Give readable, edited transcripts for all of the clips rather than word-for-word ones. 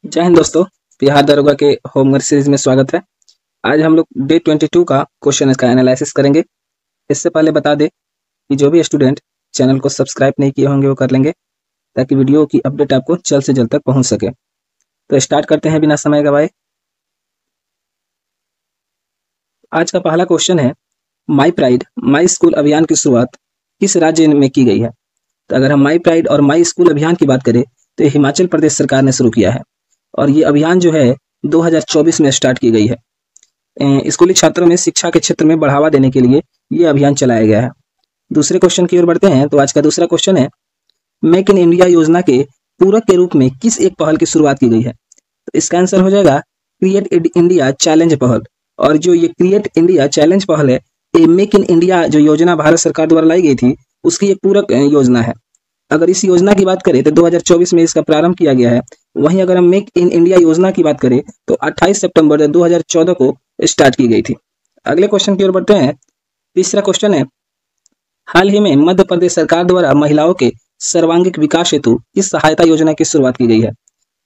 जय हिंद दोस्तों। बिहार दरोगा के होमवर्क सीरीज में स्वागत है। आज हम लोग डे 22 का क्वेश्चन का एनालिसिस करेंगे। इससे पहले बता दें कि जो भी स्टूडेंट चैनल को सब्सक्राइब नहीं किए होंगे वो कर लेंगे ताकि वीडियो की अपडेट आपको जल्द से जल्द तक पहुंच सके। तो स्टार्ट करते हैं बिना समय गवाए। आज का पहला क्वेश्चन है, माई प्राइड माई स्कूल अभियान की शुरुआत किस राज्य में की गई है? तो अगर हम माई प्राइड और माई स्कूल अभियान की बात करें तो ये हिमाचल प्रदेश सरकार ने शुरू किया है और ये अभियान जो है 2024 में स्टार्ट की गई है। स्कूली छात्रों में शिक्षा के क्षेत्र में बढ़ावा देने के लिए ये अभियान चलाया गया है। दूसरे क्वेश्चन की ओर बढ़ते हैं। तो आज का दूसरा क्वेश्चन है, मेक इन इंडिया योजना के पूरक के रूप में किस एक पहल की शुरुआत की गई है? तो इसका आंसर हो जाएगा क्रिएट इंडिया चैलेंज पहल। और जो ये क्रिएट इंडिया चैलेंज पहल है, ये मेक इन इंडिया जो योजना भारत सरकार द्वारा लाई गई थी उसकी एक पूरक योजना है। अगर इस योजना की बात करें तो 2024 में इसका प्रारंभ किया गया है। वहीं अगर हम मेक इन इंडिया योजना की बात करें तो 28 सितंबर 2014 को स्टार्ट की गई थी। अगले क्वेश्चन की ओर बढ़ते हैं। तीसरा क्वेश्चन है, हाल ही में मध्य प्रदेश सरकार द्वारा महिलाओं के सर्वांगीण विकास हेतु किस सहायता योजना की शुरुआत की गई है?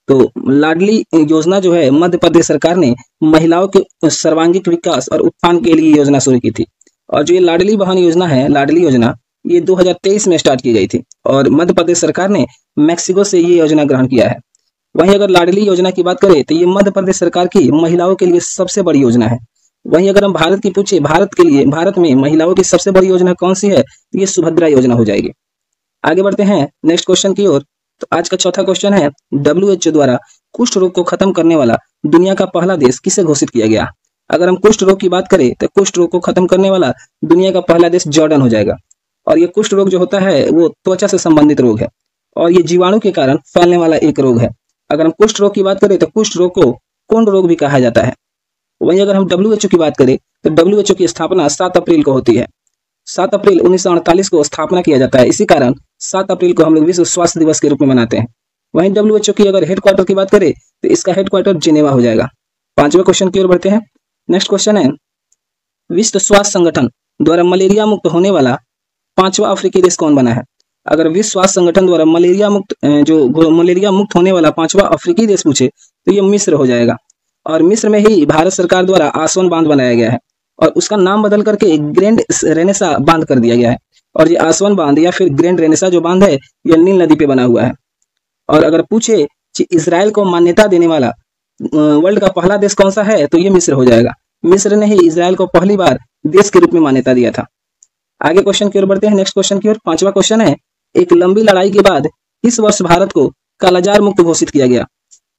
तो लाडली योजना जो है मध्य प्रदेश सरकार ने महिलाओं के सर्वांगीण विकास और उत्थान के लिए योजना शुरू की थी। और जो ये लाडली बहन योजना है, लाडली योजना, ये 2023 में स्टार्ट की गई थी और मध्य प्रदेश सरकार ने मैक्सिको से ये योजना ग्रहण किया है। वहीं अगर लाडली योजना की बात करें तो ये मध्य प्रदेश सरकार की महिलाओं के लिए सबसे बड़ी योजना है। वहीं अगर हम भारत की पूछे, भारत में महिलाओं की सबसे बड़ी योजना कौन सी है, तो ये सुभद्रा योजना हो जाएगी। आगे बढ़ते हैं नेक्स्ट क्वेश्चन की ओर। तो आज का चौथा क्वेश्चन है, WHO द्वारा कुष्ठ रोग को खत्म करने वाला दुनिया का पहला देश किसे घोषित किया गया? अगर हम कुष्ठ रोग की बात करें तो कुष्ठ रोग को खत्म करने वाला दुनिया का पहला देश जॉर्डन हो जाएगा। और ये कुष्ठ रोग जो होता है वो त्वचा से संबंधित रोग है और ये जीवाणु के कारण फैलने वाला एक रोग है। अगर हम कुष्ठ रोग की बात करें तो कुष्ठ रोग को कुंड रोग भी कहा जाता है। वहीं अगर हम WHO की बात करें तो WHO की स्थापना 7 अप्रैल को होती है। 7 अप्रैल 1948 को स्थापना किया जाता है। इसी कारण 7 अप्रैल को हम लोग विश्व स्वास्थ्य दिवस के रूप में मनाते हैं। वहीं WHO की अगर हेडक्वार्टर की बात करें तो इसका हेडक्वार्टर जिनेवा हो जाएगा। पांचवें क्वेश्चन की ओर बढ़ते हैं। नेक्स्ट क्वेश्चन है, विश्व स्वास्थ्य संगठन द्वारा मलेरिया मुक्त होने वाला 5वां अफ्रीकी देश कौन बना है? अगर विश्व स्वास्थ्य संगठन द्वारा मलेरिया मुक्त होने वाला 5वां अफ्रीकी देश पूछे तो ये मिस्र हो जाएगा। और मिस्र में ही भारत सरकार द्वारा आसवन बांध बनाया गया है और उसका नाम बदल करके ग्रैंड रेनेसा बांध कर दिया गया है। और ये आसवन बांध या फिर ग्रैंड रेनेसा जो बांध है ये नील नदी पे बना हुआ है। और अगर पूछे कि इजराइल को मान्यता देने वाला वर्ल्ड का पहला देश कौन सा है, तो ये मिस्र हो जाएगा। मिस्र ने ही इजराइल को पहली बार देश के रूप में मान्यता दिया था। आगे क्वेश्चन की ओर बढ़ते हैं। नेक्स्ट क्वेश्चन की ओर। पांचवा क्वेश्चन है, एक लंबी लड़ाई के बाद इस वर्ष भारत को कालाजार मुक्त घोषित किया गया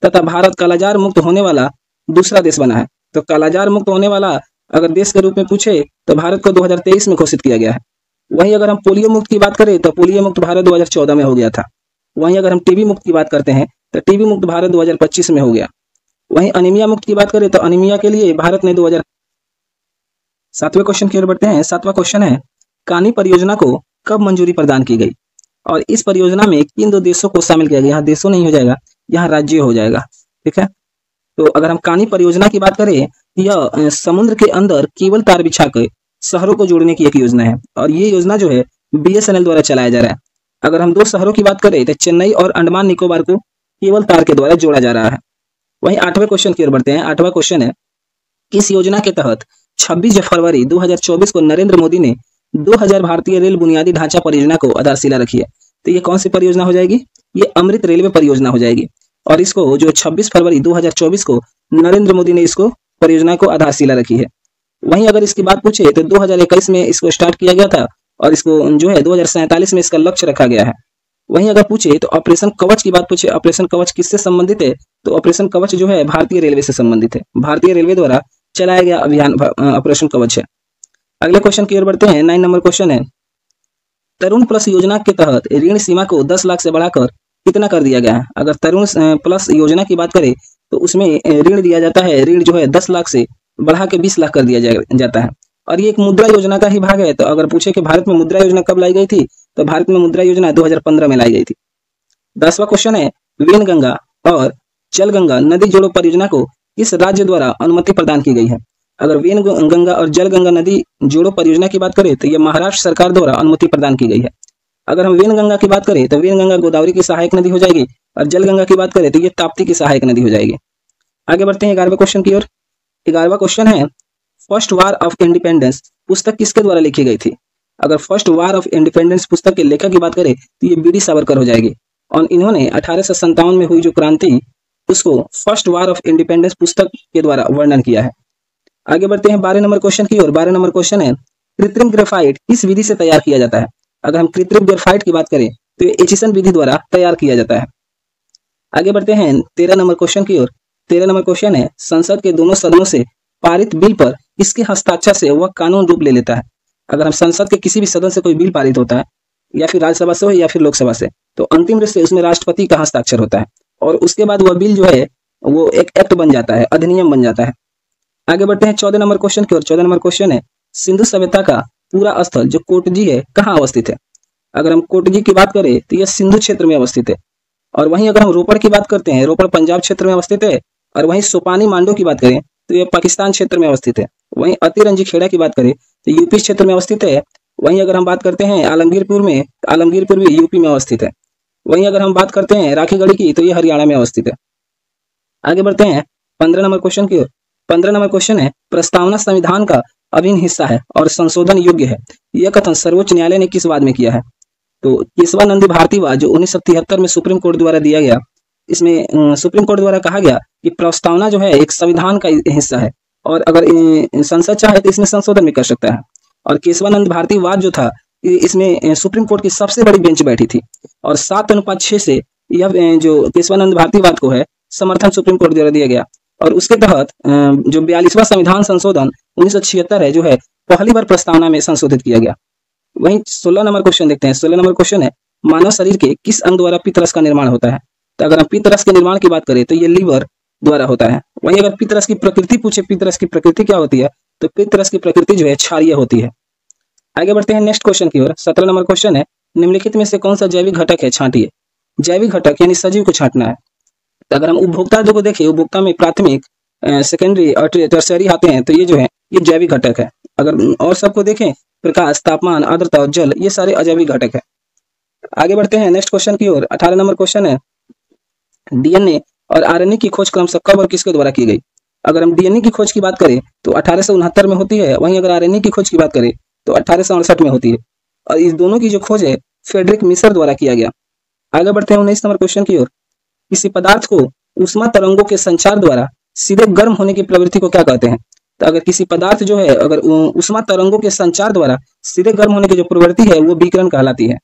तथा भारत कालाजार मुक्त होने वाला दूसरा देश बना है। तो कालाजार मुक्त होने वाला अगर देश के रूप में पूछे तो भारत को 2023 में घोषित किया गया है। वहीं अगर हम पोलियो मुक्त की बात करें तो पोलियो मुक्त भारत 2014 में हो गया था। वहीं अगर हम टीबी मुक्त की बात करते हैं तो टीबी मुक्त भारत 2025 में हो गया। वहीं अनीमिया मुक्त की बात करें तो अनीमिया के लिए भारत ने 2000। सातवें क्वेश्चन की ओर बढ़ते हैं। सातवां क्वेश्चन है, कानी परियोजना को कब मंजूरी प्रदान की गई और इस परियोजना में किन 2 देशों को शामिल किया गया? यहाँ देशों नहीं हो जाएगा, यहाँ राज्य हो जाएगा। ठीक है। तो अगर हम कानी परियोजना की बात करें, यह समुद्र के अंदर केबल तार बिछा कर शहरों को जोड़ने की एक योजना है और ये योजना जो है BSNL द्वारा चलाया जा रहा है। अगर हम 2 शहरों की बात करें तो चेन्नई और अंडमान निकोबार को केबल तार के द्वारा जोड़ा जा रहा है। वहीं 8वें क्वेश्चन की ओर बढ़ते हैं। 8वां क्वेश्चन है, किस योजना के तहत 26 फरवरी 2024 को नरेंद्र मोदी ने 2000 भारतीय रेल बुनियादी ढांचा परियोजना को आधारशिला रखी है? तो ये कौन सी परियोजना हो जाएगी? ये अमृत रेलवे परियोजना हो जाएगी। और इसको जो 26 फरवरी 2024 को नरेंद्र मोदी ने इसको परियोजना को आधारशिला रखी है। वहीं अगर इसकी बात पूछे तो 2021 में इसको स्टार्ट किया गया था और इसको जो है 2047 में इसका लक्ष्य रखा गया है। वहीं अगर पूछे तो ऑपरेशन कवच की बात पूछे, ऑपरेशन कवच किससे संबंधित है? तो ऑपरेशन कवच जो है भारतीय रेलवे से संबंधित है। भारतीय रेलवे द्वारा चलाया गया अभियान ऑपरेशन कवच है। अगले क्वेश्चन की ओर बढ़ते हैं। 9 नंबर क्वेश्चन है, तरुण प्लस योजना के तहत ऋण सीमा को 10 लाख से बढ़ाकर कितना कर दिया गया है? अगर तरुण प्लस योजना की बात करें तो उसमें ऋण दिया जाता है, ऋण जो है 10 लाख से बढ़ा के 20 लाख कर दिया जाता है। और ये एक मुद्रा योजना का ही भाग है। तो अगर पूछे कि भारत में मुद्रा योजना कब लाई गई थी, तो भारत में मुद्रा योजना 2015 में लाई गई थी। 10वां क्वेश्चन है, वेनगंगा और जलगंगा नदी जोड़ो परियोजना को किस राज्य द्वारा अनुमति प्रदान की गई है? अगर वेनगंगा और जलगंगा नदी जोड़ो परियोजना की बात करें तो यह महाराष्ट्र सरकार द्वारा अनुमति प्रदान की गई है। अगर हम वेनगंगा की बात करें तो वेनगंगा गोदावरी की सहायक नदी हो जाएगी और जल गंगा की बात करें तो ये ताप्ती की सहायक नदी हो जाएगी। आगे बढ़ते हैं 11वें क्वेश्चन की ओर। 11वां क्वेश्चन है, फर्स्ट वार ऑफ इंडिपेंडेंस पुस्तक किसके द्वारा लिखी गई थी? अगर फर्स्ट वार ऑफ इंडिपेंडेंस पुस्तक के लेखक की बात करें तो ये बी.डी. सावरकर हो जाएगी। और इन्होंने 1857 में हुई जो क्रांति उसको फर्स्ट वार ऑफ इंडिपेंडेंस पुस्तक के द्वारा वर्णन किया है। आगे बढ़ते हैं 12 नंबर क्वेश्चन की ओर। 12 नंबर क्वेश्चन है, कृत्रिम ग्रेफाइट किस विधि से तैयार किया जाता है? अगर हम कृत्रिम ग्रेफाइट की बात करें तो ये एचिसन विधि द्वारा तैयार किया जाता है। आगे बढ़ते हैं 13 नंबर क्वेश्चन की ओर। 13 नंबर क्वेश्चन है, संसद के दोनों सदनों से पारित बिल पर किसके हस्ताक्षर से वह कानून रूप ले लेता है? अगर हम संसद के किसी भी सदन से कोई बिल पारित होता है, या फिर राज्यसभा से हो या फिर लोकसभा से, तो अंतिम रूप से उसमें राष्ट्रपति का हस्ताक्षर होता है और उसके बाद वह बिल जो है वो एक एक्ट बन जाता है, अधिनियम बन जाता है। आगे बढ़ते हैं 14 नंबर क्वेश्चन की ओर। 14 नंबर क्वेश्चन है, सिंधु सभ्यता का पूरा स्थल जो कोटजी है कहाँ अवस्थित है? अगर हम कोटजी की बात करें तो यह सिंधु क्षेत्र में अवस्थित है। और वहीं अगर हम रोपड़ की बात करते हैं, रोपड़ पंजाब क्षेत्र में अवस्थित है। और वहीं सोपानी मांडो की बात करें तो यह पाकिस्तान क्षेत्र में अवस्थित है। वहीं अतिरंजी खेड़ा की बात करें तो यूपी क्षेत्र में अवस्थित है। वहीं अगर हम बात करते हैं आलमगीरपुर में, आलमगीरपुर भी यूपी में अवस्थित है। वहीं अगर हम बात करते हैं राखीगढ़ी की तो यह हरियाणा में अवस्थित है। आगे बढ़ते हैं 15 नंबर क्वेश्चन की ओर। 15 नंबर क्वेश्चन है, प्रस्तावना संविधान का अभिन्न हिस्सा है और संशोधन योग्य है, यह कथन सर्वोच्च न्यायालय ने किस वाद में किया है? तो केशवानंद भारती वाद जो 1973 में सुप्रीम कोर्ट द्वारा दिया गया, इसमें सुप्रीम कोर्ट द्वारा कहा गया कि प्रस्तावना जो है एक संविधान का हिस्सा है और अगर संसद चाहे तो इसमें संशोधन भी कर सकता है। और केशवानंद भारती वाद जो था इसमें सुप्रीम कोर्ट की सबसे बड़ी बेंच बैठी थी और 7:6 से यह जो केशवानंद भारती वाद को है समर्थन सुप्रीम कोर्ट द्वारा दिया गया। और उसके तहत जो 42वां संविधान संशोधन 1976 है जो है पहली बार प्रस्तावना में संशोधित किया गया। वहीं 16 नंबर क्वेश्चन देखते हैं। 16 नंबर क्वेश्चन है, मानव शरीर के किस अंग द्वारा पित्तरस का निर्माण होता है? तो अगर हम पित्तरस के निर्माण की बात करें तो ये लीवर द्वारा होता है। वहीं अगर पित्तरस की प्रकृति पूछे, पित्तरस की प्रकृति क्या होती है, तो पित्तरस की प्रकृति जो है क्षारीय होती है। आगे बढ़ते हैं नेक्स्ट क्वेश्चन की ओर। 17 नंबर क्वेश्चन है, निम्नलिखित में से कौन सा जैविक घटक है? छांटिए। जैविक घटक यानी सजीव को छांटना है। तो अगर हम उपभोक्ता जो को देखें, उपभोक्ता में प्राथमिक, सेकेंडरी और टर्शियरी आते हैं, तो ये जो है ये जैविक घटक है। अगर और सबको देखें, प्रकाश, तापमान, आर्द्रता और जल, ये सारे अजैविक घटक है। आगे बढ़ते हैं नेक्स्ट क्वेश्चन की ओर। 18 नंबर क्वेश्चन है, डीएनए और आरएनए की खोज क्रमशः कब और किसके द्वारा की गई? अगर हम डीएनए की खोज की बात करें तो 1869 में होती है। वहीं अगर आरएनए की खोज की बात करें तो 1868 में होती है। और इस दोनों की जो खोज है फ्रेडरिक मिशर द्वारा किया गया। आगे बढ़ते हैं 19 नंबर क्वेश्चन की ओर। किसी पदार्थ को ऊष्मा तरंगों के संचार द्वारा सीधे गर्म होने की प्रवृत्ति को क्या कहते हैं? तो अगर किसी पदार्थ जो है अगर ऊष्मा तरंगों के संचार द्वारा सीधे गर्म होने की जो प्रवृत्ति है वो विकिरण कहलाती है।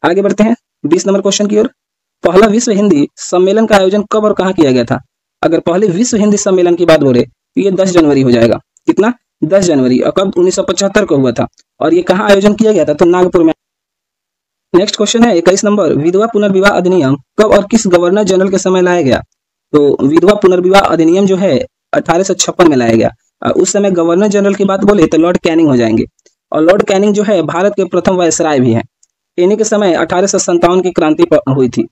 आगे बढ़ते हैं 20 नंबर क्वेश्चन की ओर। पहला विश्व हिंदी सम्मेलन का आयोजन कब और कहाँ किया गया था? अगर पहले विश्व हिंदी सम्मेलन की बात बोले तो ये 10 जनवरी हो जाएगा। कितना? 10 जनवरी। और कब? 1975 को हुआ था। और ये कहाँ आयोजन किया गया था? तो नागपुर में। नेक्स्ट क्वेश्चन है 21 नंबर, विधवा पुनर्विवाह अधिनियम कब और किस गवर्नर जनरल के समय लाया गया? तो विधवा पुनर्विवाह अधिनियम जो है 1856 में लाया गया। उस समय गवर्नर जनरल की बात बोले तो लॉर्ड कैनिंग हो जाएंगे। और लॉर्ड कैनिंग जो है भारत के प्रथम वायसराय भी हैं। इन्हीं के समय 1857 की क्रांति हुई थी।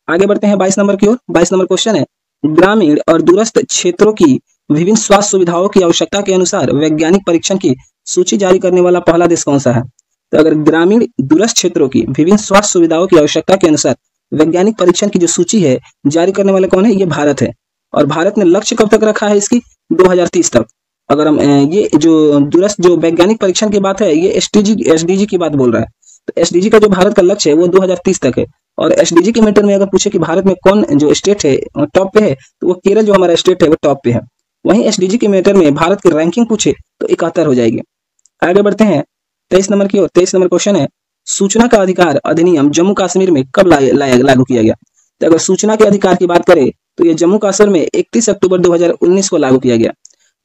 आगे बढ़ते हैं 22 नंबर की ओर। 22 नंबर क्वेश्चन है, ग्रामीण और दूरस्थ क्षेत्रों की विभिन्न स्वास्थ्य सुविधाओं की आवश्यकता के अनुसार वैज्ञानिक परीक्षण की सूची जारी करने वाला पहला देश कौन सा है? तो अगर ग्रामीण दूरस्थ क्षेत्रों की विभिन्न स्वास्थ्य सुविधाओं की आवश्यकता के अनुसार वैज्ञानिक परीक्षण की जो सूची है जारी करने वाले कौन है? ये भारत है। और भारत ने लक्ष्य कब तक रखा है इसकी? 2030 तक। अगर हम ये जो दूरस्थ जो वैज्ञानिक परीक्षण की बात है ये एसडीजी की बात बोल रहा है। तो एसडीजी का जो भारत का लक्ष्य है वो 2030 तक है। और एसडीजी के मैटर में अगर पूछे कि भारत में कौन जो स्टेट है टॉप पे है तो वो केरल जो हमारा स्टेट है वो टॉप पे है। वहीं एसडीजी के मैटर में भारत की रैंकिंग पूछे तो 71 हो जाएगी। आगे बढ़ते हैं 23 नंबर की ओर। 23 नंबर क्वेश्चन है, सूचना का अधिकार अधिनियम जम्मू कश्मीर में कब लागू किया गया? तो अगर सूचना के अधिकार की बात करें तो ये जम्मू कश्मीर में 31 अक्टूबर 2019 को लागू किया गया।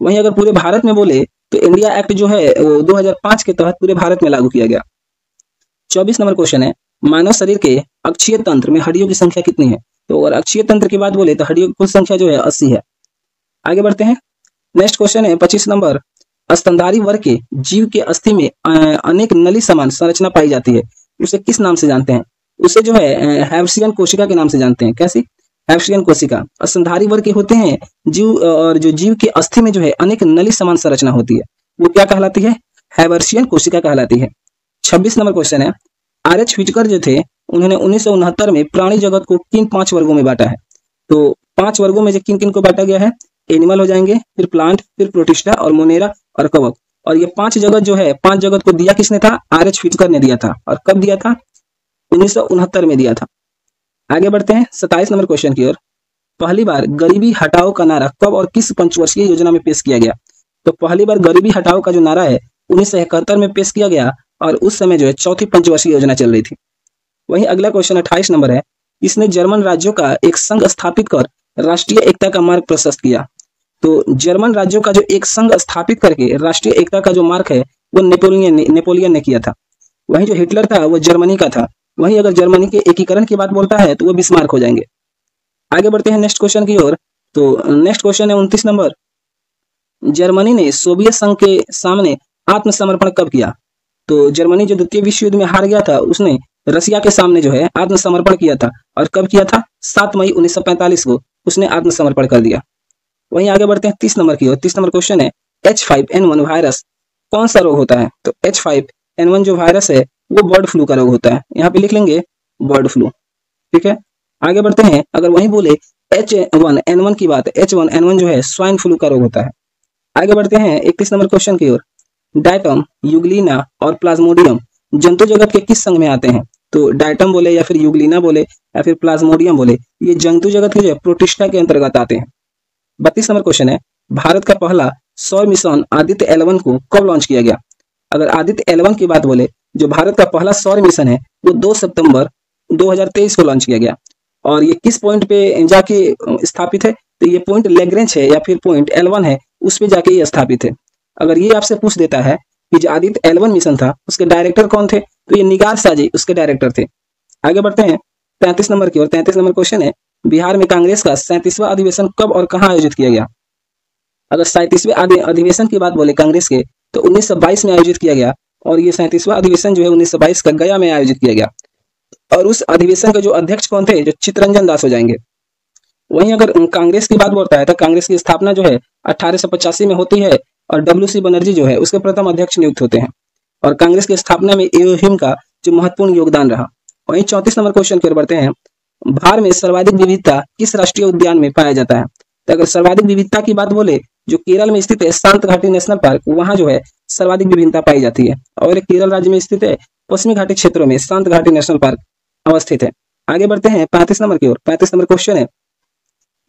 वहीं अगर पूरे भारत में बोले तो इंडिया एक्ट जो है 2005 के तहत पूरे भारत में लागू किया गया। 24 नंबर क्वेश्चन है, मानव शरीर के अक्षीय तंत्र में हड्डियों की संख्या कितनी है? तो अगर अक्षीय तंत्र की बात बोले तो हड्डियों की कुल संख्या जो है 80 है। आगे बढ़ते हैं नेक्स्ट क्वेश्चन है 25 नंबर, स्तनधारी वर्ग के जीव के अस्थि में अनेक नली समान संरचना पाई जाती है, उसे किस नाम से जानते हैं? उसे जो है हैवसियन कोशिका के नाम से जानते हैं। कैसी? हैवसियन कोशिका। स्तनधारी वर्ग के होते हैं जीव, और जो जीव के अस्थि में जो है अनेक नली समान संरचना होती है वो क्या कहलाती है? हैवसियन कोशिका कहलाती है। 26 नंबर क्वेश्चन है, आर एच व्हिटकर जो थे उन्होंने 1969 में प्राणी जगत को किन 5 वर्गों में बांटा है? तो 5 वर्गों में किन किन को बांटा गया है? एनिमल हो जाएंगे, फिर प्लांट, फिर प्रोटिस्टा और मोनेरा और कवक। और ये 5 जगत जो है, 5 जगत को दिया किसने था? आर.एच. फिटकर ने दिया था। और कब दिया था? 1969 में दिया था। आगे बढ़ते हैं 27 नंबर क्वेश्चन की ओर। पहली बार गरीबी हटाओ का नारा कब और किस पंचवर्षीय योजना में पेश किया गया? तो पहली बार गरीबी हटाओ का जो नारा है 1971 में पेश किया गया और उस समय जो है चौथी पंचवर्षीय योजना चल रही थी। वहीं अगला क्वेश्चन 28 नंबर है, इसने जर्मन राज्यों का एक संघ स्थापित कर राष्ट्रीय एकता का मार्ग प्रशस्त किया। तो जर्मन राज्यों का जो एक संघ स्थापित करके राष्ट्रीय एकता का जो मार्ग है वो नेपोलियन ने किया था। वहीं जो हिटलर था वो जर्मनी का था। वहीं अगर जर्मनी के एकीकरण की बात बोलता है तो वो बिस्मार्क हो जाएंगे। आगे बढ़ते हैं नेक्स्ट क्वेश्चन की ओर। तो नेक्स्ट क्वेश्चन है 29 नंबर, जर्मनी ने सोवियत संघ के सामने आत्मसमर्पण कब किया? तो जर्मनी जो द्वितीय विश्व युद्ध में हार गया था उसने रसिया के सामने जो है आत्मसमर्पण किया था। और कब किया था? 7 मई 1945 को उसने आत्मसमर्पण कर दिया। वहीं आगे बढ़ते हैं 30 नंबर की ओर। 30 नंबर क्वेश्चन है, H5N1 वायरस कौन सा रोग होता है? तो H5N1 जो वायरस है वो बर्ड फ्लू का रोग होता है। यहाँ पे लिख लेंगे बर्ड फ्लू। ठीक है, आगे बढ़ते हैं। अगर वहीं बोले H1N1 की बात, H1N1 जो है स्वाइन फ्लू का रोग होता है। आगे बढ़ते हैं 31 नंबर क्वेश्चन की ओर। डायटम, यूग्लिना और प्लाज्मोडियम जंतु जगत के किस संघ में आते हैं? तो डायटम बोले या फिर यूग्लिना बोले या फिर प्लाज्मोडियम बोले, ये जंतु जगत के जो प्रोटिस्टा के अंतर्गत आते हैं। 32 नंबर क्वेश्चन है, भारत का पहला सौर मिशन आदित्य L1 को कब लॉन्च किया गया? अगर आदित्य L1 की बात बोले, जो भारत का पहला सौर मिशन है वो 2 सितंबर 2023 को लॉन्च किया गया। और ये किस पॉइंट पे जाके स्थापित है? तो ये पॉइंट लैग्रेंज है या फिर पॉइंट L1 है, उस पे जाके ये स्थापित है। अगर ये आपसे पूछ देता है कि जो आदित्य L1 मिशन था उसके डायरेक्टर कौन थे, तो ये निगार शाहजी उसके डायरेक्टर थे। आगे बढ़ते हैं 33 नंबर की ओर। 33 नंबर क्वेश्चन है, बिहार में कांग्रेस का 37वां अधिवेशन कब और कहां आयोजित किया गया? अगर 37वें अधिवेशन की बात बोले कांग्रेस के, तो 1922 में आयोजित किया गया। और ये 37वां अधिवेशन जो है 1922 का गया में आयोजित किया गया। और उस अधिवेशन के जो अध्यक्ष कौन थे? जो चित्तरंजन दास हो जाएंगे। वहीं अगर कांग्रेस की बात बोलता है तो कांग्रेस की स्थापना जो है 1885 में होती है और डब्ल्यू.सी. बनर्जी जो है उसके प्रथम अध्यक्ष नियुक्त होते हैं। और कांग्रेस की स्थापना में एओहिम का जो महत्वपूर्ण योगदान रहा। वहीं 34 नंबर क्वेश्चन की ओर बढ़ते हैं, भारत में सर्वाधिक विविधता किस राष्ट्रीय उद्यान में पाया जाता है? तो अगर सर्वाधिक विविधता की बात बोले, जो केरल में स्थित है शांत घाटी नेशनल पार्क, वहां जो है सर्वाधिक विभिन्नता पाई जाती है। और केरल राज्य में स्थित है पश्चिमी घाटी क्षेत्रों में शांत घाटी नेशनल पार्क अवस्थित है। आगे बढ़ते हैं 35 नंबर की ओर। 35 नंबर क्वेश्चन है,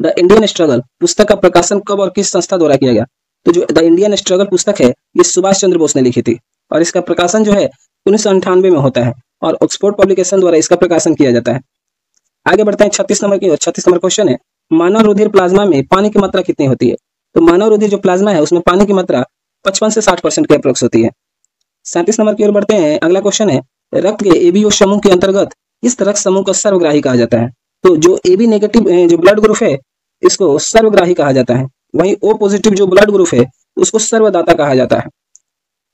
द इंडियन स्ट्रगल पुस्तक का प्रकाशन कब और किस संस्था द्वारा किया गया? तो जो द इंडियन स्ट्रगल पुस्तक है ये सुभाष चंद्र बोस ने लिखी थी और इसका प्रकाशन जो है 1998 में होता है और ऑक्सफोर्ड पब्लिकेशन द्वारा इसका प्रकाशन किया जाता है। आगे बढ़ते हैं 36 नंबर की ओर। 36 नंबर क्वेश्चन है, मानव रुधिर प्लाज्मा में पानी की मात्रा कितनी होती है? तो मानव रुधिर जो प्लाज्मा है उसमें पानी की मात्रा 55 से 60% के अप्रोक्स होती है। 37 नंबर की ओर बढ़ते हैं। अगला क्वेश्चन है, रक्त के एबीओ समूह के अंतर्गत इस रक्त समूह को सर्वग्राही कहा जाता है? तो जो AB नेगेटिव जो ब्लड ग्रुप है इसको सर्वग्राही कहा जाता है। वहीं O पॉजिटिव जो ब्लड ग्रुप है उसको सर्वदाता कहा जाता है।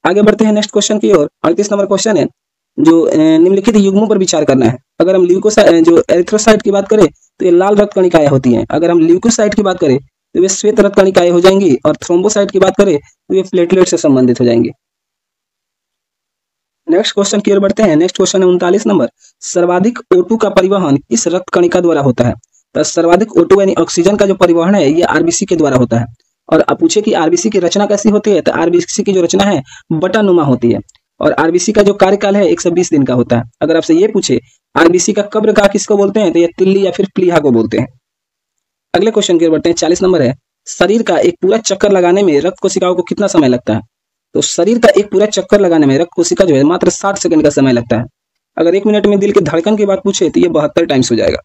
आगे बढ़ते हैं नेक्स्ट क्वेश्चन की ओर। 38 नंबर क्वेश्चन है, जो निम्नलिखित युग्मों पर विचार करना है। अगर हम ल्यूकोसाइट जो एरिथ्रोसाइट की बात करें तो ये लाल रक्त कणिकाएं होती हैं। अगर हम ल्यूकोसाइट की बात करें तो वे श्वेत रक्त कणिकाएं हो जाएंगी और थ्रोम्बोसाइट की बात करें तो ये प्लेटलेट से संबंधित हो जाएंगी। नेक्स्ट क्वेश्चन की ओर बढ़ते हैं। नेक्स्ट क्वेश्चन है 39 नंबर, सर्वाधिक O2 का परिवहन किस रक्त कणिका द्वारा होता है? तो सर्वाधिक O2 यानी ऑक्सीजन का जो परिवहन है ये आरबीसी के द्वारा होता है। और आप पूछे कि आरबीसी की रचना कैसी होती है, तो आरबीसी की जो रचना है बटानुमा होती है और आरबीसी का जो कार्यकाल है 120 दिन का होता है। अगर आपसे ये पूछे आरबीसी का कब्र का किसको बोलते हैं, तो ये तिल्ली या फिर प्लीहा को बोलते हैं। अगले क्वेश्चन की ओर बढ़ते हैं। 40 नंबर है, शरीर का एक पूरा चक्कर लगाने में रक्त कोशिकाओं को कितना समय लगता है? तो शरीर का एक पूरा चक्कर लगाने में रक्त कोशिका जो है मात्र 60 सेकंड का समय लगता है। अगर 1 मिनट में दिल के धड़कन की बात पूछे तो ये 72 टाइम्स हो जाएगा।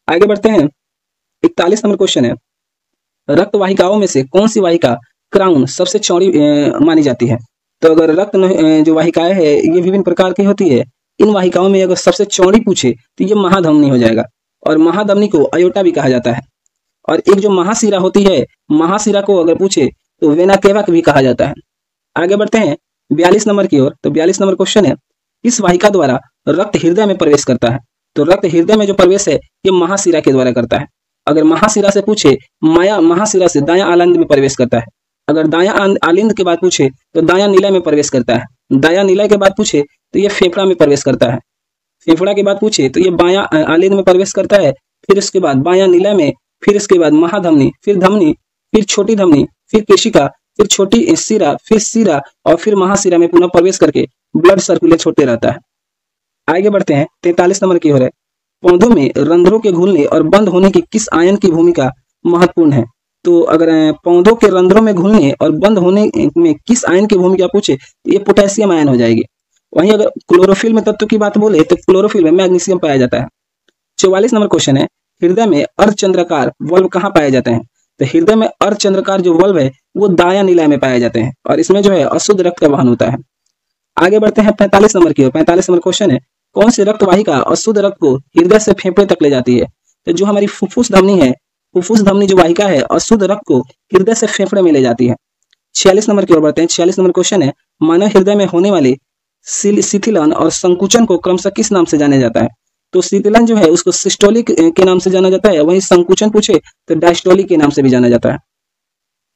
आगे बढ़ते हैं। 41 नंबर क्वेश्चन है, रक्त वाहिकाओं में से कौन सी वाहिका क्राउन सबसे चौड़ी मानी जाती है? तो अगर रक्त जो वाहिकाएं है ये विभिन्न प्रकार की होती है। इन वाहिकाओं में अगर सबसे चौड़ी पूछे तो ये महाधमनी हो जाएगा और महाधमनी को अयोटा भी कहा जाता है। और एक जो महाशिरा होती है, महाशिरा को अगर पूछे तो वेना केवा भी कहा जाता है। आगे बढ़ते हैं 42 नंबर की ओर। तो 42 नंबर क्वेश्चन है, इस वाहिका द्वारा रक्त हृदय में प्रवेश करता है? तो रक्त हृदय में जो प्रवेश है ये महाशिरा के द्वारा करता है। अगर महाशिरा से पूछे, माया महाशिरा से दायां आलिंद में प्रवेश करता है। अगर दायां आलिंद के बाद पूछे तो दायां नीलय में प्रवेश करता है। दायां नीलय के बाद पूछे तो ये फेफड़ा में प्रवेश करता है। फेफड़ा के बाद पूछे तो ये बायां आलेद में प्रवेश करता है, फिर उसके बाद बायां नीला में, फिर इसके बाद महाधमनी, फिर धमनी, फिर छोटी धमनी, फिर केशिका, फिर छोटी शिरा, फिर शिरा और फिर महाशिरा में पुनः प्रवेश करके ब्लड सर्कुलेट होते रहता है। आगे बढ़ते हैं 43 नंबर की ओर है। पौधों में रंध्रों के घुलने और बंद होने की किस आयन की भूमिका महत्वपूर्ण है? तो अगर पौधों के रंध्रों में घुलने और बंद होने में किस आयन की भूमिका पूछे तो ये पोटेशियम आयन हो जाएगी। वहीं अगर क्लोरोफिल में तत्व की बात बोले तो क्लोरोफिल में मैग्नीशियम पाया जाता है। 44 नंबर क्वेश्चन है, हृदय में अर्धचंद्राकार वल्व कहाँ पाए जाते हैं? तो हृदय में अर्धचंद्राकार जो वल्व है वो दायां निलय में पाए जाते हैं और इसमें जो है अशुद्ध रक्त का वहन होता है। आगे बढ़ते हैं 45 नंबर की ओर। 45 नंबर क्वेश्चन है, कौन सी रक्त वाहिका अशुद्ध रक्त को हृदय से फेफड़े तक ले जाती है? तो जो हमारी फुफ्फुस धमनी है, फुफ्फुस धमनी जो वाहिका है अशुद्ध रक्त को हृदय से फेफड़े में ले जाती है। 46 नंबर की ओर बढ़ते हैं। 46 नंबर क्वेश्चन है, मानव हृदय में होने वाले शिथिलन और संकुचन को क्रमशः किस नाम से जाना जाता है? तो शिथिलन जो है उसको सिस्टोलिक के नाम से जाना जाता है, वहीं संकुचन पूछे तो डायस्टोलिक के नाम से भी जाना जाता है।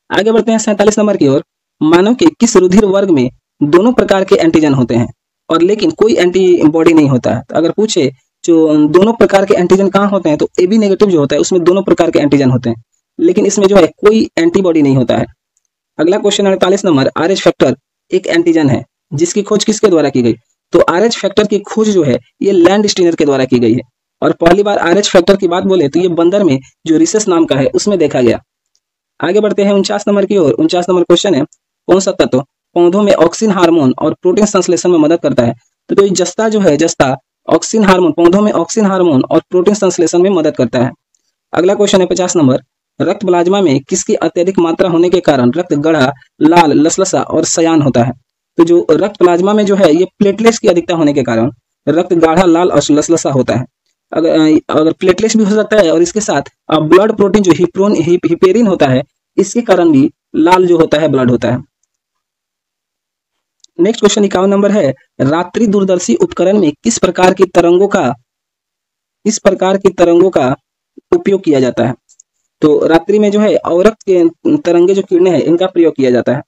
आगे बढ़ते हैं 47 नंबर की ओर। मानव के किस रुधिर वर्ग में दोनों प्रकार के एंटीजन होते हैं और लेकिन कोई एंटीबॉडी नहीं होता है? तो अगर पूछे जो दोनों प्रकार के एंटीजन कहाँ होते हैं तो AB नेगेटिव जो होता है उसमें दोनों प्रकार के एंटीजन होते हैं, लेकिन इसमें जो है कोई एंटीबॉडी नहीं होता है। अगला क्वेश्चन 48 नंबर, RH फैक्टर एक एंटीजन है जिसकी खोज किसके द्वारा की गई? तो RH फैक्टर की खोज जो है ये लैंडस्टीनर के द्वारा की गई है और पहली बार RH फैक्टर की बात बोले तो ये बंदर में जो रिसेस नाम का है उसमें देखा गया। आगे बढ़ते हैं 49 नंबर की ओर। 49 नंबर क्वेश्चन है, कौन सा तत्व पौधों में ऑक्सीन हार्मोन और प्रोटीन संश्लेषण में मदद करता है? तो जस्ता जो है, जस्ता ऑक्सीन हार्मोन, पौधों में ऑक्सीन हार्मोन और प्रोटीन संश्लेषण में मदद करता है। अगला क्वेश्चन है 50 नंबर, रक्त प्लाज्मा में किसकी अत्यधिक मात्रा होने के कारण रक्त गाढ़ा, लाल, लसलसा और सयान होता है? तो जो रक्त प्लाज्मा में जो है ये प्लेटलेट्स की अधिकता होने के कारण रक्त गाढ़ा, लाल और लसलसा होता है। अगर प्लेटलेट्स भी हो सकता है और इसके साथ ब्लड प्रोटीन जो हिपेरिन होता है इसके कारण भी लाल जो होता है ब्लड होता है। नेक्स्ट क्वेश्चन 51 नंबर है, रात्रि दूरदर्शी उपकरण में किस प्रकार की तरंगों का उपयोग किया जाता है? तो रात्रि में जो है अवरक्त के तरंगे जो किरणें हैं इनका प्रयोग किया जाता है।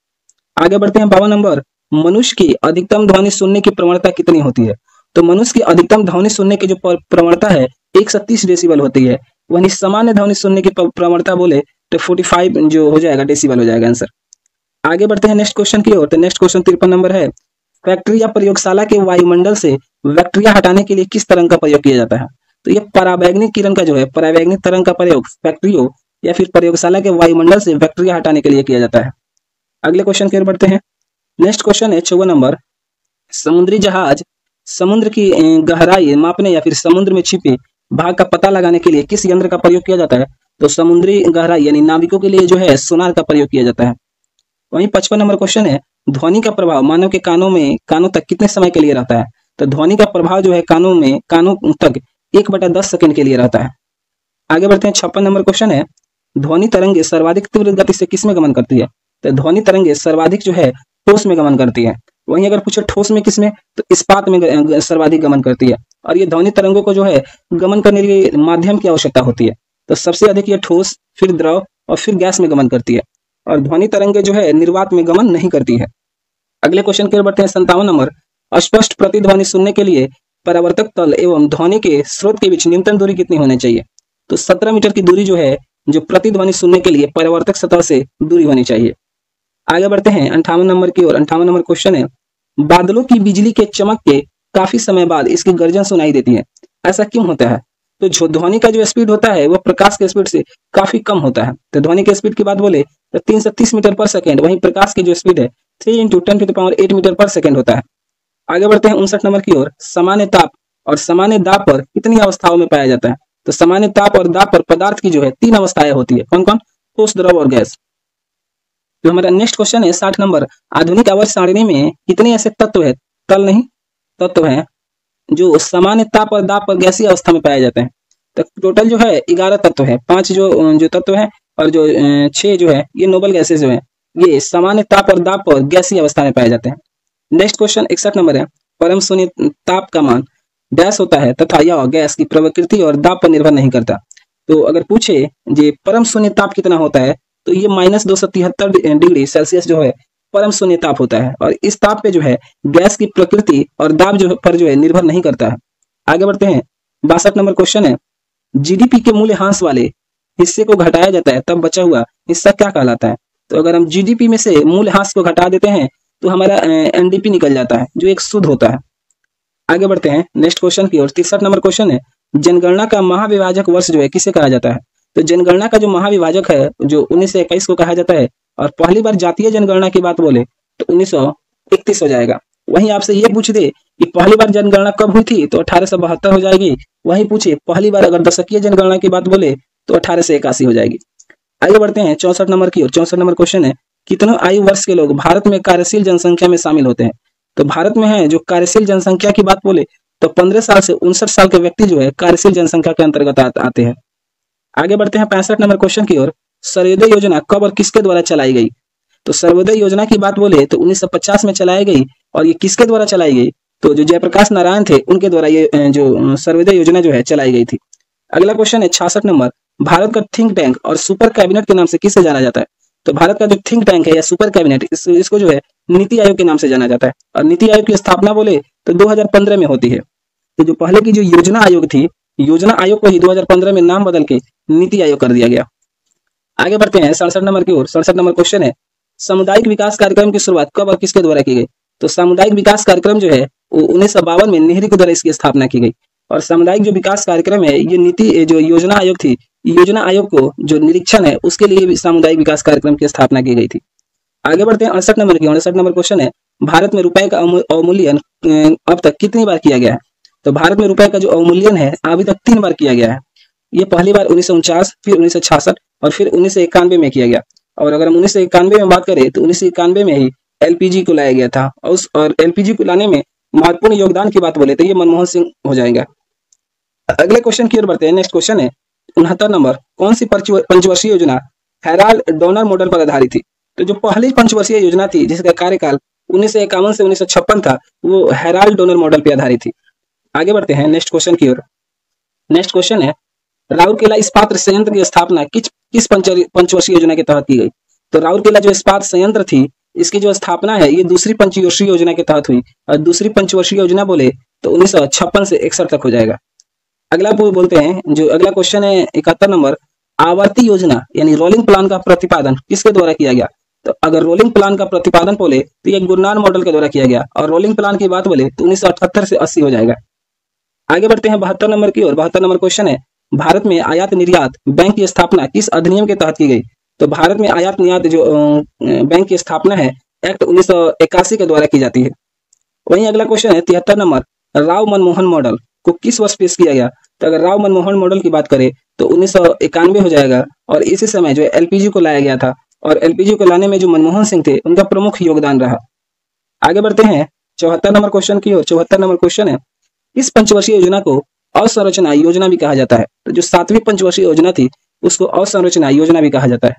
आगे बढ़ते हैं 52 नंबर, मनुष्य की अधिकतम ध्वनि सुनने की प्रवणता कितनी होती है? तो मनुष्य की अधिकतम ध्वनि सुनने की जो प्रवणता है 130 डेसिबल होती है, वहीं सामान्य ध्वनि सुनने की प्रवणता बोले तो 45 जो हो जाएगा डेसिबल हो जाएगा आंसर। आगे बढ़ते हैं नेक्स्ट क्वेश्चन की ओर। तो नेक्स्ट क्वेश्चन 53 नंबर है, फैक्ट्री या प्रयोगशाला के वायुमंडल से बैक्टीरिया हटाने के लिए किस तरंग का प्रयोग किया जाता है? तो ये पराबैंगनी किरण का जो है पराबैंगनी तरंग का प्रयोग फैक्ट्रियों या फिर प्रयोगशाला के वायुमंडल से बैक्टीरिया हटाने के लिए किया जाता है। अगले क्वेश्चन की ओर बढ़ते हैं। नेक्स्ट क्वेश्चन है 54 नंबर, समुद्री जहाज समुद्र की गहराई मापने या फिर समुद्र में छिपे भाग का पता लगाने के लिए किस यंत्र का प्रयोग किया जाता है? तो समुद्री गहराई यानी नाविकों के लिए जो है सोनार का प्रयोग किया जाता है। वहीं 55 नंबर क्वेश्चन है, ध्वनि का प्रभाव मानव के कानों तक कितने समय के लिए रहता है? तो ध्वनि का प्रभाव जो है कानों तक 1/10 सेकंड के लिए रहता है। आगे बढ़ते हैं 56 नंबर क्वेश्चन है, ध्वनि तरंगे सर्वाधिक तीव्र गति से किस में गमन करती है? तो ध्वनि तरंगे सर्वाधिक जो है ठोस में गमन करती है। वहीं अगर पूछे ठोस में किसमें, तो इस्पात में सर्वाधिक गमन करती है और ये ध्वनि तरंगों को जो है गमन करने के लिए माध्यम की आवश्यकता होती है। तो सबसे अधिक ये ठोस, फिर द्रव और फिर गैस में गमन करती है और ध्वनि तरंगे जो है निर्वात में गमन नहीं करती है। अगले क्वेश्चन की ओर बढ़ते हैं 57 नंबर, अस्पष्ट प्रतिध्वनि सुनने के लिए परावर्तक तल एवं ध्वनि के स्रोत के बीच न्यूनतम दूरी कितनी होनी चाहिए? तो 17 मीटर की दूरी जो है जो प्रतिध्वनि सुनने के लिए परावर्तक सतह से दूरी होनी चाहिए। आगे बढ़ते हैं 58 नंबर की ओर। 58 नंबर क्वेश्चन है, बादलों की बिजली के चमक के काफी समय बाद इसकी गर्जन सुनाई देती है, ऐसा क्यों होता है? तो जो ध्वनि का जो स्पीड होता है वो प्रकाश के स्पीड से काफी कम होता है। तो ध्वनि के स्पीड की बात बोले तो 330 मीटर पर सेकंड, वहीं प्रकाश की जो स्पीड है 3 × 10⁸ मीटर पर सेकंड होता है। आगे बढ़ते हैं 59 नंबर की ओर। सामान्य ताप और सामान्य दाब पर कितनी अवस्थाओं में पाया जाता है? तो सामान्य ताप और दाब पर पदार्थ की जो है 3 अवस्थाएं होती है। कौन कौन? ठोस, द्रव और गैस। तो हमारा नेक्स्ट क्वेश्चन है 60 नंबर, आधुनिक आवर्त सारणी में कितने ऐसे तत्व हैं जो सामान्य ताप और दाब पर गैसीय अवस्था में पाए जाते हैं? तो टोटल जो है 11 तत्व है, 5 जो तत्व है और जो 6 जो है ये नोबल गैसेज जो है ये सामान्य ताप और दाब पर गैसीय अवस्था में पाए जाते हैं। नेक्स्ट क्वेश्चन 61 नंबर है, परम शून्य ताप का मान डैश होता है तथा यह गैस की प्रकृति और दाब पर निर्भर नहीं करता। तो अगर पूछे जे परम शून्य ताप कितना होता है तो ये -273 डिग्री सेल्सियस जो है परम शून्य ताप होता है और इस ताप पे जो है गैस की प्रकृति और दाब जो पर जो है निर्भर नहीं करता है। आगे बढ़ते हैं। 62 नंबर क्वेश्चन है, जीडीपी के मूल्यह्रास वाले हिस्से को घटाया जाता है तब बचा हुआ हिस्सा क्या कहलाता है? तो अगर हम जीडीपी में से मूल्यह्रास को घटा देते हैं तो हमारा एनडीपी निकल जाता है जो एक शुद्ध होता है। आगे बढ़ते हैं नेक्स्ट क्वेश्चन की ओर। 63 नंबर क्वेश्चन है, जनगणना का महाविभाजक वर्ष जो है किसे कहा जाता है? तो जनगणना का जो महाविभाजक है जो 1921 को कहा जाता है, और पहली बार जातीय जनगणना की बात बोले तो 1931 हो जाएगा। वहीं आपसे ये पूछ दे कि पहली बार जनगणना कब हुई थी तो 1872 हो जाएगी। वहीं पूछे पहली बार अगर दशकीय जनगणना की बात बोले तो 1881 हो जाएगी। आगे बढ़ते हैं 64 नंबर की ओर। 64 नंबर क्वेश्चन है, कितने आयु वर्ष के लोग भारत में कार्यशील जनसंख्या में शामिल होते हैं? तो भारत में है जो कार्यशील जनसंख्या की बात बोले तो 15 साल से 59 साल के व्यक्ति जो है कार्यशील जनसंख्या के अंतर्गत आते हैं। आगे बढ़ते हैं 65 नंबर क्वेश्चन की ओर। सर्वोदय योजना कब और किसके द्वारा चलाई गई? तो सर्वोदय योजना की बात बोले तो 1950 में चलाई गई, और ये किसके द्वारा चलाई गई? तो जो जयप्रकाश नारायण थे उनके द्वारा ये जो सर्वोदय योजना जो है चलाई गई थी। अगला क्वेश्चन है 66 नंबर, भारत का थिंक टैंक और सुपर कैबिनेट के नाम से किसे जाना जाता है? तो भारत का जो थिंक टैंक है या सुपर कैबिनेट इसको जो है नीति आयोग के नाम से जाना जाता है, और नीति आयोग की स्थापना बोले तो 2015 में होती है। तो जो पहले की जो योजना आयोग थी, योजना आयोग को ही 2015 में नाम बदल के नीति आयोग कर दिया गया। आगे बढ़ते हैं 67 नंबर की ओर। 67 नंबर क्वेश्चन है, सामुदायिक विकास कार्यक्रम की शुरुआत कब और किसके द्वारा की गई? तो सामुदायिक विकास कार्यक्रम जो है वो 1952 में नेहरू के द्वारा इसकी स्थापना की गई, और सामुदायिक जो विकास कार्यक्रम है ये नीति जो योजना आयोग थी, योजना आयोग को जो निरीक्षण है उसके लिए भी सामुदायिक विकास कार्यक्रम की स्थापना की गई थी। आगे बढ़ते हैं 68 नंबर की। 68 नंबर क्वेश्चन है, भारत में रुपए का अवमूल्यन अब तक कितनी बार किया गया है? तो भारत में रुपए का जो अवमूल्यन है अभी तक 3 बार किया गया है। ये पहली बार 1949, फिर 1966 और फिर 1991 में किया गया। और अगर हम 1991 में बात करें तो 1991 में ही एलपीजी को लाया गया था, और एलपीजी को लाने में महत्वपूर्ण योगदान की बात बोले तो ये मनमोहन सिंह हो जाएगा। अगले क्वेश्चन की ओर बढ़ते हैं। नेक्स्ट क्वेश्चन है 69 नंबर, कौन सी पंचवर्षीय योजना हेराल्ड डोनर मॉडल पर आधारित थी? तो जो पहली पंचवर्षीय योजना थी जिसका कार्यकाल 1951 से 1956 था वो हेराल्ड डोनर मॉडल पर आधारित थी। आगे बढ़ते हैं नेक्स्ट क्वेश्चन की ओर। नेक्स्ट क्वेश्चन है, राउरकेला इस्पात संयंत्र की स्थापना किस पंचवर्षीय योजना के तहत की गई? तो राउरकेला जो इस्पात संयंत्र थी इसकी जो स्थापना है ये दूसरी पंचवर्षीय योजना के तहत हुई, और दूसरी पंचवर्षीय योजना बोले तो 1956 से 61 तक हो जाएगा। अगला बोलते हैं जो अगला क्वेश्चन है 71 नंबर, आवर्ती योजना यानी रोलिंग प्लान का प्रतिपादन किसके द्वारा किया गया? तो अगर रोलिंग प्लान का प्रतिपादन बोले तो ये गुरनान मॉडल के द्वारा किया गया, और रोलिंग प्लान की बात बोले तो 1978 से 80 हो जाएगा। आगे बढ़ते हैं 72 नंबर की ओर। 72 नंबर क्वेश्चन है, भारत में आयात निर्यात बैंक की स्थापना किस अधिनियम के तहत की गई? तो भारत में आयात निर्यात जो बैंक की स्थापना है एक्ट 1981 के द्वारा की जाती है। वहीं अगला क्वेश्चन है 73 नंबर, राव मनमोहन मॉडल को किस वर्ष पेश किया गया? तो अगर राव मनमोहन मॉडल की बात करें तो 1991 हो जाएगा, और इसी समय जो एलपीजी को लाया गया था, और एलपीजी को लाने में जो मनमोहन सिंह थे उनका प्रमुख योगदान रहा। आगे बढ़ते हैं 74 नंबर क्वेश्चन की ओर। 74 नंबर क्वेश्चन है, इस पंचवर्षीय योजना को अवसंरचना योजना भी कहा जाता है? तो जो 7वीं पंचवर्षीय योजना थी उसको अवसंरचना योजना भी कहा जाता है।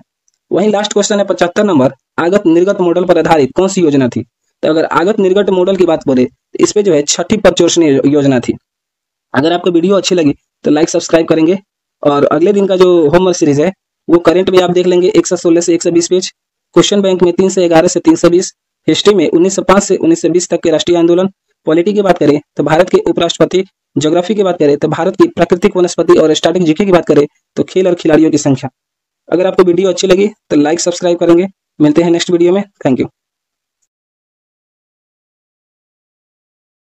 वहीं लास्ट क्वेश्चन है 75 नंबर, आगत निर्गत मॉडल पर आधारित कौन सी योजना थी? तो अगर आगत निर्गत मॉडल की बात बोले तो इस पे जो है 6ठी पंचवर्षीय योजना थी। अगर आपको वीडियो अच्छी लगी तो लाइक सब्सक्राइब करेंगे, और अगले दिन का जो होमवर्क सीरीज है वो करंट में आप देख लेंगे 116 से 120 पेज, क्वेश्चन बैंक में 311 से 320, हिस्ट्री में 1905 से 1920 तक के राष्ट्रीय आंदोलन, पॉलिटी की बात करें तो भारत के उपराष्ट्रपति, ज्योग्राफी की बात करें तो भारत की प्राकृतिक वनस्पति, और स्टैटिक जीके की बात करें तो खेल और खिलाड़ियों की संख्या। अगर आपको वीडियो अच्छी लगी तो लाइक सब्सक्राइब करेंगे। मिलते हैं नेक्स्ट वीडियो में। Thank you.